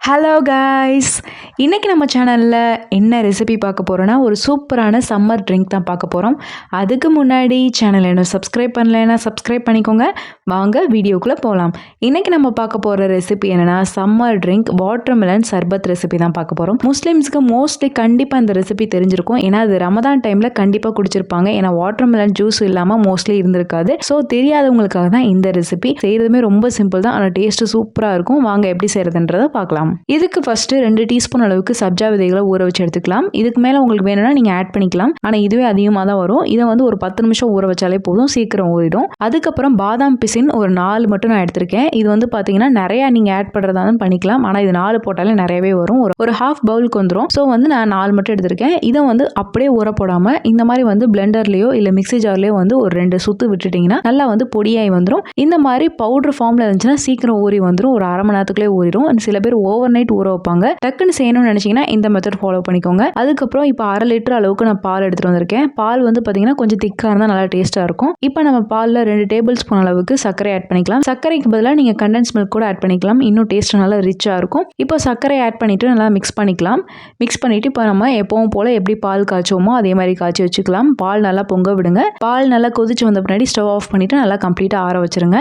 Hello guys, இன்றைக்கி நம்ம சேனலில் என்ன ரெசிபி பார்க்க போகிறோன்னா ஒரு சூப்பரான சம்மர் ட்ரிங்க் தான் பார்க்க போகிறோம். அதுக்கு முன்னாடி சேனல் என்ன சப்ஸ்கிரைப் பண்ணலைன்னா சப்ஸ்கிரைப் பண்ணிக்கோங்க. வாங்க வீடியோக்குள்ளே போகலாம். இன்றைக்கி நம்ம பார்க்க போகிற ரெசிபி என்னென்னா சம்மர் ட்ரிங்க் வாட்டர்மெலன் சர்பத் ரெசிபி தான் பார்க்க போகிறோம். முஸ்லீம்ஸுக்கு மோஸ்ட்லி கண்டிப்பாக இந்த ரெசிபி தெரிஞ்சிருக்கும். ஏன்னா அது ரமதான் டைமில் கண்டிப்பாக குடிச்சிருப்பாங்க. ஏன்னா வாட்டர்மெலன் ஜூஸ் இல்லாமல் மோஸ்ட்லி இருந்திருக்காது. ஸோ தெரியாதவங்களுக்காக தான் இந்த ரெசிபி. செய்கிறதுமே ரொம்ப சிம்பிள் தான், ஆனால் டேஸ்ட்டு சூப்பராக இருக்கும். வாங்க எப்படி செய்கிறதுன்றதை பார்க்கலாம். இதுக்கு ஃபர்ஸ்ட் 2 டீஸ்பூன் அளவுக்கு சப்ஜா விதைகளை ஊற வச்சு எடுத்துக்கலாம். இதுக்கு மேலே உங்களுக்கு வேணும்னா நீங்கள் ஆட் பண்ணிக்கலாம். ஆனால் இதுவே அதிகமாக தான் வரும். இதை வந்து ஒரு 10 நிமிஷம் ஊற வச்சாலே போதும், சீக்கிரம் ஊறிடும். அதுக்கப்புறம் பாதாம் பிசின் ஒரு 4 மட்டும் நான் எடுத்திருக்கேன். இது வந்து பார்த்தீங்கன்னா நிறையா நீங்கள் ஆட் பண்ணுறதா பண்ணிக்கலாம். ஆனால் இது 4 போட்டாலே நிறையவே வரும். ஒரு ஹாஃப் பவுலுக்கு வந்துடும். ஸோ வந்து நான் 4 மட்டும் எடுத்திருக்கேன். இதை வந்து அப்படியே ஊற போடாமல் இந்த மாதிரி வந்து பிளெண்டர்லேயோ இல்லை மிக்ஸி ஜார்லேயோ வந்து ஒரு 2 சுற்று விட்டுட்டிங்கன்னா நல்லா வந்து பொடியாகி வந்துடும். இந்த மாதிரி பவுடர் ஃபார்மில் இருந்துச்சுன்னா சீக்கிரம் ஊறி வந்துடும். ஒரு அரை மணி நேரத்துக்குள்ளே ஊறிடும். சில பேர் ஓவர் நைட் ஊற வைப்பாங்க. டக்குன்னு செய்யணும்னு நினைச்சீங்கன்னா இந்த மெத்தட் ஃபாலோ பண்ணிக்கோங்க. அதுக்கப்புறம் இப்போ 1/2 லிட்டர் அளவுக்கு நான் பால் எடுத்துட்டு வந்திருக்கேன். பால் வந்து பார்த்தீங்கன்னா கொஞ்சம் திக்காக இருந்தால் நல்லா டேஸ்ட்டாக இருக்கும். இப்போ நம்ம பாலில் 2 டேபிள் ஸ்பூன் அளவுக்கு சர்க்கரை ஆட் பண்ணிக்கலாம். சர்க்கரைக்கு பதிலாக நீங்கள் கண்டென்ஸ் மில்க் கூட ஆட் பண்ணிக்கலாம். இன்னும் டேஸ்ட் நல்லா ரிச்சாக இருக்கும். இப்போ சர்க்கரை ஆட் பண்ணிட்டு நல்லா மிக்ஸ் பண்ணிக்கலாம். மிக்ஸ் பண்ணிட்டு இப்போ நம்ம எப்பவும் போல எப்படி பால் காய்ச்சுவோமோ அதே மாதிரி காய்ச்சி வச்சுக்கலாம். பால் நல்லா பொங்க விடுங்க. பால் நல்லா கொதிச்சு வந்த பின்னாடி ஸ்டவ் ஆஃப் பண்ணிட்டு நல்லா கம்ப்ளீட்டாக ஆற வச்சிருங்க.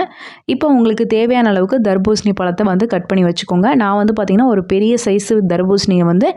இப்போ உங்களுக்கு தேவையான அளவுக்கு தர்பூசணி பழத்தை வந்து கட் பண்ணி வச்சுக்கோங்க. நான் வந்து பார்த்தீங்கன்னா ஒரு பெரிய சைஸு தர்பூசணியை வந்து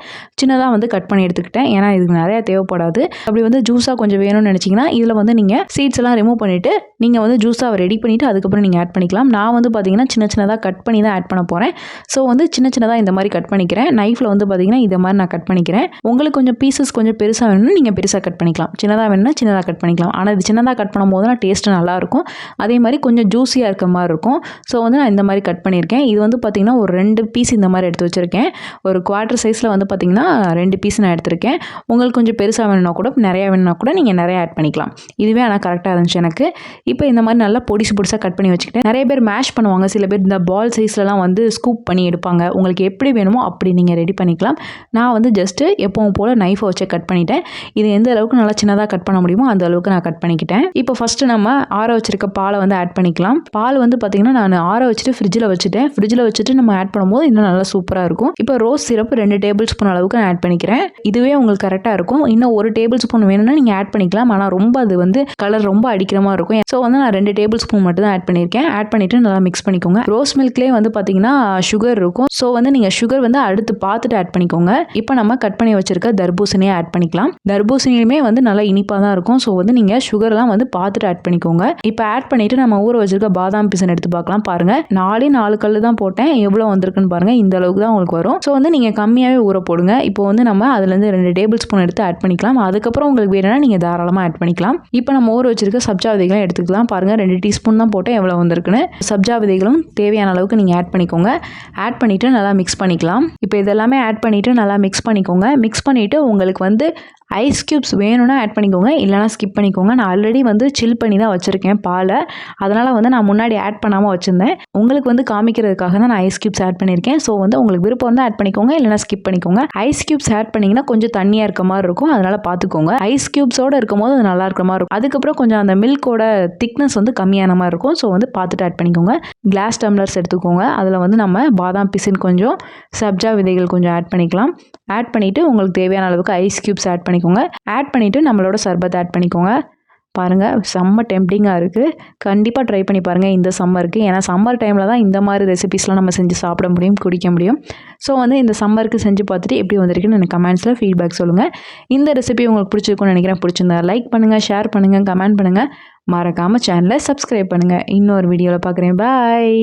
சின்னதாக வந்து கட் பண்ணி எடுத்துக்கிட்டேன். ஏன்னா இதுக்கு நிறையா தேவைப்படாது. அப்படி வந்து ஜூஸாக கொஞ்சம் வேணும்னு நினச்சிங்கன்னா இதில் வந்து நீங்கள் சீட்ஸ் எல்லாம் ரிமூவ் பண்ணிவிட்டு நீங்கள் வந்து ஜூஸாக ரெடி பண்ணிவிட்டு அதுக்கப்புறம் நீங்கள் ஆட் பண்ணிக்கலாம். நான் வந்து பார்த்தீங்கன்னா சின்னதாக கட் பண்ணி தான் ஆட் பண்ண போகிறேன். ஸோ வந்து சின்னதாக இந்த மாதிரி கட் பண்ணிக்கிறேன். நைஃப்பில் வந்து பார்த்தீங்கன்னா இதை மாதிரி நான் கட் பண்ணிக்கிறேன். உங்களுக்கு கொஞ்சம் பீசஸ் கொஞ்சம் பெருசாக வேணும்னா நீங்கள் பெருசாக கட் பண்ணிக்கலாம். சின்னதாக வேணும்னா சின்னதாக கட் பண்ணிக்கலாம். ஆனால் இது சின்னதாக கட் பண்ணும் போது தான் டேஸ்ட்டு நல்லாயிருக்கும். அதே மாதிரி கொஞ்சம் ஜூஸியாக இருக்க மாதிரி இருக்கும். ஸோ வந்து நான் இந்த மாதிரி கட் பண்ணியிருக்கேன். இது வந்து பார்த்தீங்கன்னா ஒரு 2 பீஸ் இந்த மாதிரி எடுத்து வச்சுருக்கேன். ஒரு குவார்ட்டர் சைஸில் வந்து பார்த்தீங்கன்னா 2 பீஸ் நான் எடுத்திருக்கேன். உங்களுக்கு கொஞ்சம் பெருசாக வேணும்னா கூட நிறையா வேணும்னா கூட நீங்கள் நிறையா ஆட் பண்ணிக்கலாம். இதுவே ஆனால் கரெக்டாக இருந்துச்சு எனக்கு. இப்போ இந்த மாதிரி நல்லா பொடிசாக கட் பண்ணி வச்சுக்கிட்டேன். நிறைய பேர் மேஷ் பண்ணுவாங்க. சில பேர் இந்த பால் சைஸ்லலாம் வந்து ஸ்கூப் பண்ணி எடுப்பாங்க. உங்களுக்கு எப்படி வேணுமோ அப்படி நீங்கள் ரெடி பண்ணிக்கலாம். நான் வந்து ஜஸ்ட்டு எப்பவும் போல் நைஃபை வச்சு கட் பண்ணிட்டேன். இது எந்த அளவுக்கு நல்லா சின்னதாக கட் பண்ண முடியுமோ அந்த அளவுக்கு நான் கட் பண்ணிக்கிட்டேன். இப்போ ஃபஸ்ட்டு நம்ம ஆற வச்சிருக்க பாலை வந்து ஆட் பண்ணிக்கலாம். பால் வந்து பார்த்தீங்கன்னா நான் ஆற வச்சுட்டு ஃப்ரிட்ஜில் வச்சுட்டு நம்ம ஆட் பண்ணும்போது இன்னும் நல்லா சூப்பராக இருக்கும். இப்போ ரோஸ் சிரப் 2 டேபிள் ஸ்பூன் அளவுக்கு நான் ஆட் பண்ணிக்கிறேன். இதுவே உங்களுக்கு கரெக்டாக இருக்கும். இன்னும் 1 டேபிள் ஸ்பூன் வேணும்னா நீங்கள் ஆட் பண்ணிக்கலாம். ஆனால் ரொம்ப அது வந்து கலர் ரொம்ப அடிக்கிற மாதிரி இருக்கும். ஸோ வந்து நான் 2 டேபிள் ஸ்பூன் மட்டும் தான் ஆட் பண்ணியிருக்கேன். ஆட் பண்ணிவிட்டு நல்லா மிக்ஸ் பண்ணிக்கோங்க. ரோஸ் மில்க்லேயே வந்து பார்த்தீங்கன்னா சுகர் இருக்கும். ஸோ வந்து நீங்கள் சுகர் வந்து அடுத்து பார்த்துட்டு ஆட் பண்ணிக்கோங்க. இப்போ நம்ம கட் பண்ணி வச்சிருக்க தர்பூசணியை ஆட் பண்ணிக்கலாம். தர்பூசணியுமே வந்து நல்லா இனிப்பாக தான் இருக்கும். ஸோ வந்து நீங்கள் சுகர்லாம் வந்து பார்த்துட்டு ஆட் பண்ணிக்கோங்க. இப்போ ஆட் பண்ணிவிட்டு நம்ம ஊற வச்சிருக்க பாதாம் பிசன் எடுத்து பார்க்கலாம். பாருங்கள் 4 கல் தான் போட்டேன். எவ்வளோ வந்திருக்குன்னு பாருங்கள். இந்த அளவுக்கு தான் உங்களுக்கு வரும். ஸோ வந்து நீங்கள் கம்மியாகவே ஊற போடுங்க. இப்போ வந்து நம்ம அதுலேருந்து 2 டேபிள் ஸ்பூன் எடுத்து ஆட் பண்ணிக்கலாம். அதுக்கப்புறம் உங்களுக்கு வேணும்னா நீங்கள் தாராளமாக ஆட் பண்ணிக்கலாம். இப்போ நம்ம ஊற வச்சிருக்க சப்ஜா விதைகளை எடுத்துக்கலாம். பாருங்கள் 2 டீஸ்பூன் தான் போட்டேன். எவ்வளோ வந்திருக்குன்னு. சப்ஜா விதைகளும் தேவையான அளவுக்கு நீங்கள் ஆட் பண்ணிக்கோங்க. ஆட் பண்ணிவிட்டு நல்லா மிக்ஸ் பண்ணிக்கலாம். இப்போ இதெல்லாமே ஆட் பண்ணிவிட்டு நல்லா மிக்ஸ் பண்ணிக்கோங்க. மிக்ஸ் பண்ணிவிட்டு உங்களுக்கு வந்து ஐஸ் க்யூப்ஸ் வேணும்னா ஆட் பண்ணிக்கோங்க, இல்லைனா ஸ்கிப் பண்ணிக்கோங்க. நான் ஆல்ரெடி வந்து சில் பண்ணி தான் வச்சுருக்கேன் பாலை. அதனால் வந்து நான் முன்னாடி ஆட் பண்ணாமல் வச்சுருந்தேன். உங்களுக்கு வந்து காமிக்கிறதுக்காக தான் நான் ஐஸ் க்யூப்ஸ் ஆட் பண்ணியிருக்கேன். ஸோ வந்து உங்களுக்கு விருப்பம் வந்து ஆட் பண்ணிக்கோங்க, இல்லைனா ஸ்கிப் பண்ணிக்கோங்க. ஐஸ் க்யூப்ஸ் ஆட் பண்ணிங்கன்னா கொஞ்சம் தண்ணியாக இருக்க மாதிரி இருக்கும். அதனால் பார்த்துக்கோங்க. ஐஸ் க்யூப்ஸோடு இருக்கும் போது அது நல்லா இருக்க மாதிரி இருக்கும். அதுக்கப்புறம் கொஞ்சம் அந்த மில்கோட திக்னஸ் வந்து கம்மியான மாதிரி இருக்கும். ஸோ வந்து பார்த்துட்டு ஆட் பண்ணிக்கோங்க. கிளாஸ் டம்ளர்ஸ் எடுத்துக்கோங்க. அதில் வந்து நம்ம பாதாம் பிசின் கொஞ்சம், சப்ஜா விதைகள் கொஞ்சம் ஆட் பண்ணிக்கலாம். ஆட் பண்ணிவிட்டு உங்களுக்கு தேவையான அளவுக்கு ஐஸ் க்யூப்ஸ் ஆட் பண்ணிக்கோங்க. ஆட் பண்ணிவிட்டு நம்மளோட சர்பத் ஆட் பண்ணிக்கோங்க. பாருங்கள் செம்ம டெம்ப்டிங்காக இருக்குது. கண்டிப்பாக ட்ரை பண்ணி பாருங்கள் இந்த சம்மருக்கு. ஏன்னா சம்மர் டைமில் தான் இந்த மாதிரி ரெசிபிஸ்லாம் நம்ம செஞ்சு சாப்பிட முடியும், குடிக்க முடியும். ஸோ வந்து இந்த சம்மருக்கு செஞ்சு பார்த்துட்டு எப்படி வந்திருக்குன்னு எனக்கு கமெண்ட்ஸில் ஃபீட்பேக் சொல்லுங்கள். இந்த ரெசிபி உங்களுக்கு பிடிச்சிருக்குன்னு நினைக்கிறேன். பிடிச்சிருந்தா லைக் பண்ணுங்கள், ஷேர் பண்ணுங்கள், கமெண்ட் பண்ணுங்கள். மறக்காமல் சேனலை சப்ஸ்கிரைப் பண்ணுங்கள். இன்னொரு வீடியோவில் பார்க்குறேன். பாய்.